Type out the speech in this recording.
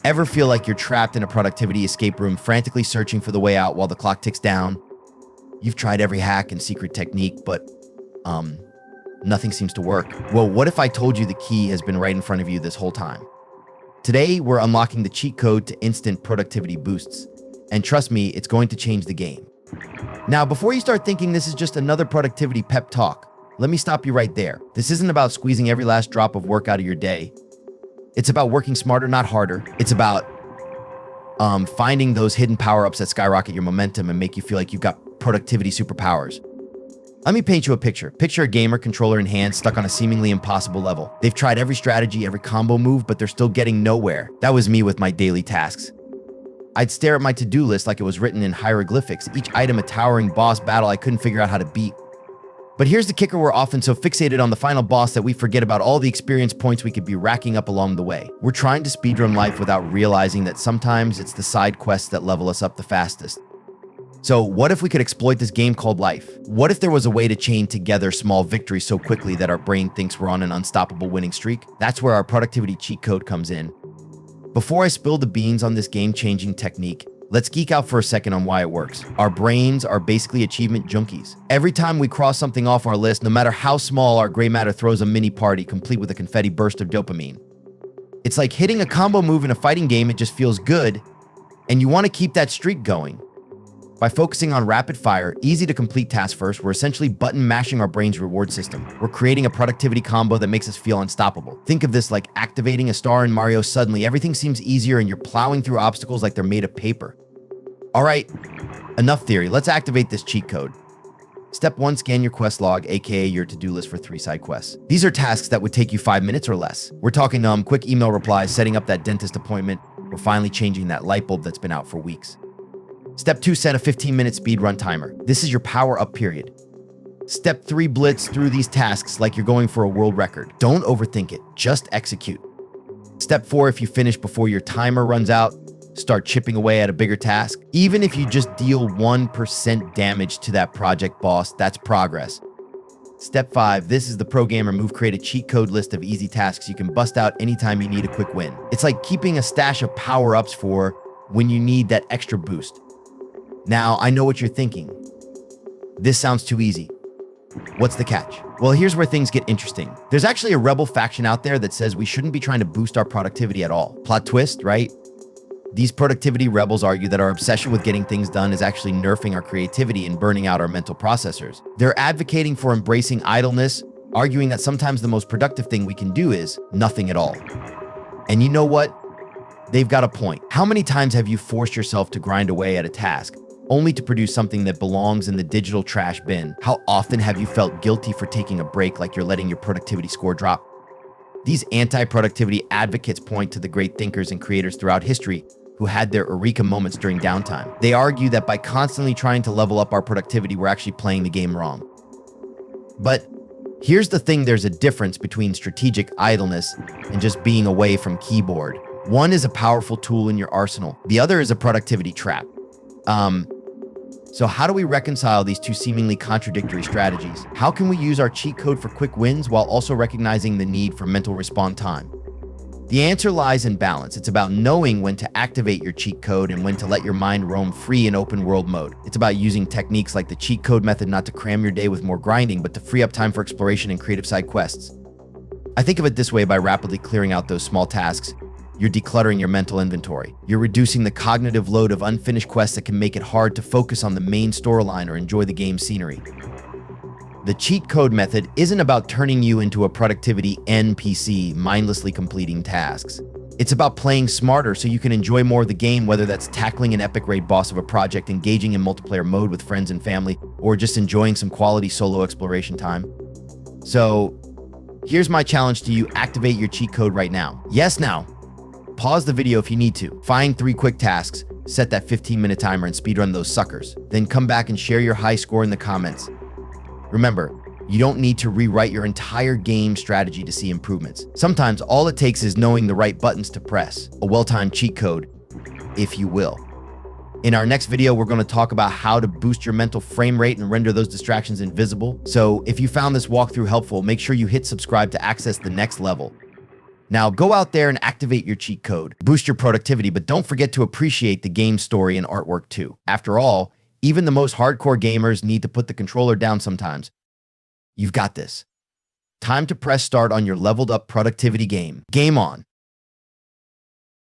Ever feel like you're trapped in a productivity escape room, frantically searching for the way out while the clock ticks down? You've tried every hack and secret technique, but nothing seems to work. Well, what if I told you the key has been right in front of you this whole time? Today, we're unlocking the cheat code to instant productivity boosts. And trust me, it's going to change the game. Now, before you start thinking this is just another productivity pep talk, let me stop you right there. This isn't about squeezing every last drop of work out of your day. It's about working smarter, not harder. It's about finding those hidden power-ups that skyrocket your momentum and make you feel like you've got productivity superpowers. Let me paint you a picture. Picture a gamer, controller in hand, stuck on a seemingly impossible level. They've tried every strategy, every combo move, but they're still getting nowhere. That was me with my daily tasks. I'd stare at my to-do list like it was written in hieroglyphics, each item a towering boss battle I couldn't figure out how to beat. But here's the kicker: we're often so fixated on the final boss that we forget about all the experience points we could be racking up along the way. We're trying to speedrun life without realizing that sometimes it's the side quests that level us up the fastest. So what if we could exploit this game called life? What if there was a way to chain together small victories so quickly that our brain thinks we're on an unstoppable winning streak? That's where our productivity cheat code comes in. Before I spill the beans on this game-changing technique, let's geek out for a second on why it works. Our brains are basically achievement junkies. Every time we cross something off our list, no matter how small, our gray matter throws a mini party complete with a confetti burst of dopamine. It's like hitting a combo move in a fighting game. It just feels good, and you want to keep that streak going. By focusing on rapid fire, easy to complete tasks first, we're essentially button mashing our brain's reward system. We're creating a productivity combo that makes us feel unstoppable. Think of this like activating a star in Mario. Suddenly, everything seems easier and you're plowing through obstacles like they're made of paper. All right, enough theory. Let's activate this cheat code. Step 1, scan your quest log, aka your to-do list for 3 side quests. These are tasks that would take you 5 minutes or less. We're talking quick email replies, setting up that dentist appointment, or finally changing that light bulb that's been out for weeks. Step 2, set a 15-minute speed run timer. This is your power-up period. Step 3, blitz through these tasks like you're going for a world record. Don't overthink it, just execute. Step 4, if you finish before your timer runs out, start chipping away at a bigger task. Even if you just deal 1% damage to that project boss, that's progress. Step 5, this is the pro gamer move. Create a cheat code list of easy tasks you can bust out anytime you need a quick win. It's like keeping a stash of power-ups for when you need that extra boost. Now, I know what you're thinking. This sounds too easy. What's the catch? Well, here's where things get interesting. There's actually a rebel faction out there that says we shouldn't be trying to boost our productivity at all. Plot twist, right? These productivity rebels argue that our obsession with getting things done is actually nerfing our creativity and burning out our mental processors. They're advocating for embracing idleness, arguing that sometimes the most productive thing we can do is nothing at all. And you know what? They've got a point. How many times have you forced yourself to grind away at a task, only to produce something that belongs in the digital trash bin? How often have you felt guilty for taking a break, like you're letting your productivity score drop? These anti-productivity advocates point to the great thinkers and creators throughout history who had their eureka moments during downtime. They argue that by constantly trying to level up our productivity, we're actually playing the game wrong. But here's the thing: there's a difference between strategic idleness and just being away from keyboard. One is a powerful tool in your arsenal. The other is a productivity trap. So how do we reconcile these two seemingly contradictory strategies? How can we use our cheat code for quick wins while also recognizing the need for mental response time? The answer lies in balance. It's about knowing when to activate your cheat code and when to let your mind roam free in open world mode. It's about using techniques like the cheat code method not to cram your day with more grinding, but to free up time for exploration and creative side quests. I think of it this way: by rapidly clearing out those small tasks, you're decluttering your mental inventory. You're reducing the cognitive load of unfinished quests that can make it hard to focus on the main storyline or enjoy the game's scenery. The cheat code method isn't about turning you into a productivity NPC, mindlessly completing tasks. It's about playing smarter so you can enjoy more of the game, whether that's tackling an epic raid boss of a project, engaging in multiplayer mode with friends and family, or just enjoying some quality solo exploration time. So, here's my challenge to you: activate your cheat code right now. Yes, now. Pause the video if you need to. Find 3 quick tasks, set that 15-minute timer, and speedrun those suckers. Then come back and share your high score in the comments. Remember, you don't need to rewrite your entire game strategy to see improvements. Sometimes all it takes is knowing the right buttons to press. A well-timed cheat code, if you will. In our next video, we're going to talk about how to boost your mental frame rate and render those distractions invisible. So if you found this walkthrough helpful, make sure you hit subscribe to access the next level. Now go out there and activate your cheat code, boost your productivity, but don't forget to appreciate the game story and artwork too. After all, even the most hardcore gamers need to put the controller down sometimes. You've got this. Time to press start on your leveled up productivity game. Game on.